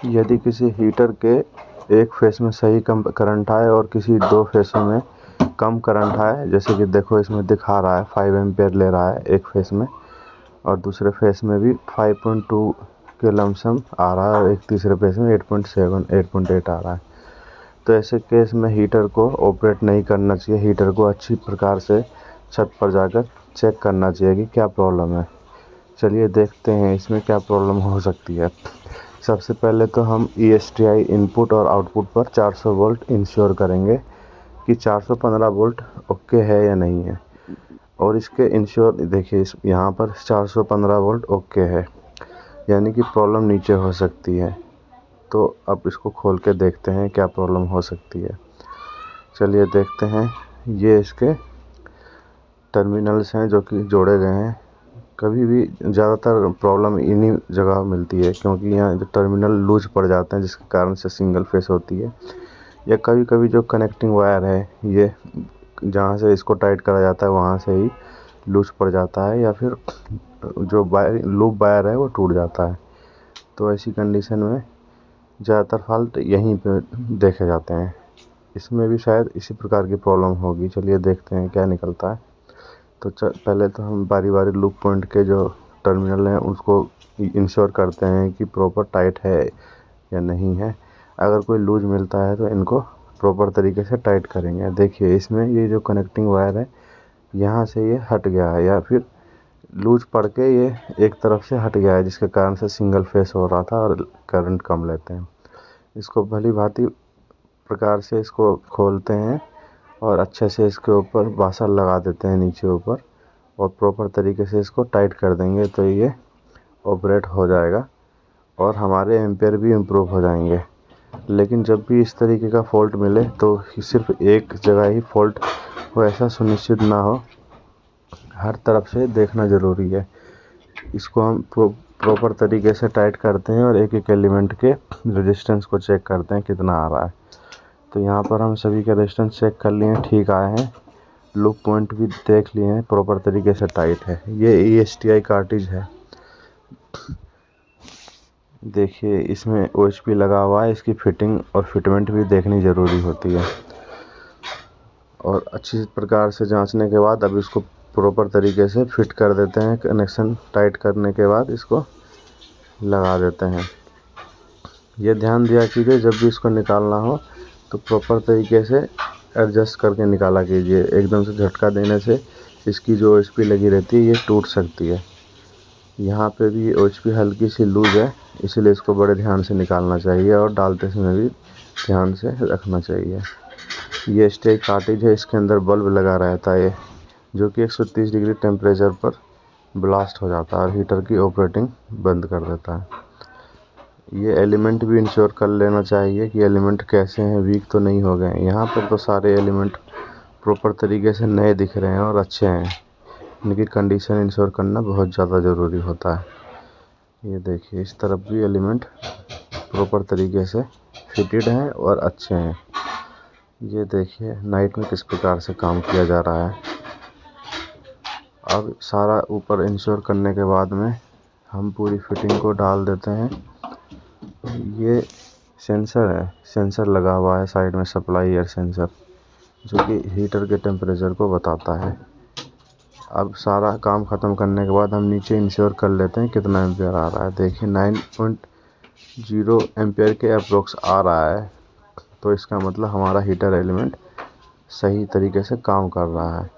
यदि किसी हीटर के एक फेस में सही कम करंट आए और किसी दो फेसों में कम करंट आए, जैसे कि देखो इसमें दिखा रहा है 5 एम्पियर ले रहा है एक फेस में और दूसरे फेस में भी 5.2 के लमसम आ रहा है और एक तीसरे फेस में 8.7 8.8 आ रहा है। तो ऐसे केस में हीटर को ऑपरेट नहीं करना चाहिए। हीटर को अच्छी प्रकार से छत पर जाकर चेक करना चाहिए कि क्या प्रॉब्लम है। चलिए देखते हैं इसमें क्या प्रॉब्लम हो सकती है। सबसे पहले तो हम ESTI इनपुट और आउटपुट पर 400 वोल्ट इंश्योर करेंगे कि 415 वोल्ट ओके है या नहीं है। और इसके इंश्योर देखिए यहाँ पर 415 वोल्ट ओके है, यानी कि प्रॉब्लम नीचे हो सकती है। तो अब इसको खोल के देखते हैं क्या प्रॉब्लम हो सकती है। चलिए देखते हैं। ये इसके टर्मिनल्स हैं जो कि जोड़े गए हैं। कभी भी ज़्यादातर प्रॉब्लम इन्हीं जगह मिलती है, क्योंकि यहाँ जो टर्मिनल लूज पड़ जाते हैं जिसके कारण से सिंगल फेस होती है। या कभी कभी जो कनेक्टिंग वायर है ये जहाँ से इसको टाइट करा जाता है वहाँ से ही लूज पड़ जाता है, या फिर जो वायर लूप वायर है वो टूट जाता है। तो ऐसी कंडीशन में ज़्यादातर फॉल्ट यहीं पे देखे जाते हैं। इसमें भी शायद इसी प्रकार की प्रॉब्लम होगी। चलिए देखते हैं क्या निकलता है। तो पहले तो हम बारी बारी लूप पॉइंट के जो टर्मिनल हैं उसको इंश्योर करते हैं कि प्रॉपर टाइट है या नहीं है। अगर कोई लूज मिलता है तो इनको प्रॉपर तरीके से टाइट करेंगे। देखिए इसमें ये जो कनेक्टिंग वायर है यहाँ से ये हट गया है, या फिर लूज पड़ के ये एक तरफ से हट गया है, जिसके कारण से सिंगल फेस हो रहा था और करंट कम लेते हैं। इसको भली भांति प्रकार से इसको खोलते हैं और अच्छे से इसके ऊपर वाशर लगा देते हैं नीचे ऊपर, और प्रॉपर तरीके से इसको टाइट कर देंगे तो ये ऑपरेट हो जाएगा और हमारे एम्पेयर भी इम्प्रूव हो जाएंगे। लेकिन जब भी इस तरीके का फॉल्ट मिले तो सिर्फ एक जगह ही फॉल्ट हो ऐसा सुनिश्चित ना हो, हर तरफ से देखना ज़रूरी है। इसको हम प्रॉपर तरीके से टाइट करते हैं और एक एक एलिमेंट के रेजिस्टेंस को चेक करते हैं कितना आ रहा है। तो यहाँ पर हम सभी के रेजिस्टेंस चेक कर लिए, ठीक आए हैं। लूप पॉइंट भी देख लिए हैं, प्रॉपर तरीके से टाइट है। ये ESTI कार्टिज है। देखिए इसमें OHP लगा हुआ है। इसकी फिटिंग और फिटमेंट भी देखनी ज़रूरी होती है। और अच्छी प्रकार से जांचने के बाद अब इसको प्रॉपर तरीके से फिट कर देते हैं। कनेक्शन टाइट करने के बाद इसको लगा देते हैं। ये ध्यान दिया कीजिए जब भी इसको निकालना हो तो प्रॉपर तरीके से एडजस्ट करके निकाला कीजिए। एकदम से झटका देने से इसकी जो OHP लगी रहती है ये टूट सकती है। यहाँ पे भी OHP हल्की सी लूज है, इसलिए इसको बड़े ध्यान से निकालना चाहिए और डालते समय भी ध्यान से रखना चाहिए। ये स्टे कार्टिज है, इसके अंदर बल्ब लगा रहता है जो कि 130 डिग्री टेम्परेचर पर ब्लास्ट हो जाता है और हीटर की ऑपरेटिंग बंद कर देता है। ये एलिमेंट भी इंश्योर कर लेना चाहिए कि एलिमेंट कैसे हैं, वीक तो नहीं हो गए। यहाँ पर तो सारे एलिमेंट प्रॉपर तरीके से नए दिख रहे हैं और अच्छे हैं। इनकी कंडीशन इंश्योर करना बहुत ज़्यादा ज़रूरी होता है। ये देखिए इस तरफ भी एलिमेंट प्रॉपर तरीके से फिटेड हैं और अच्छे हैं। ये देखिए नाइट में किस प्रकार से काम किया जा रहा है। अब सारा ऊपर इंश्योर करने के बाद में हम पूरी फिटिंग को डाल देते हैं। ये सेंसर है, सेंसर लगा हुआ है साइड में, सप्लाई एयर सेंसर, जो कि हीटर के टेम्परेचर को बताता है। अब सारा काम ख़त्म करने के बाद हम नीचे इंश्योर कर लेते हैं कितना एम्पेयर आ रहा है। देखिए 9.0 एम्पेयर के अप्रोक्स आ रहा है। तो इसका मतलब हमारा हीटर एलिमेंट सही तरीके से काम कर रहा है।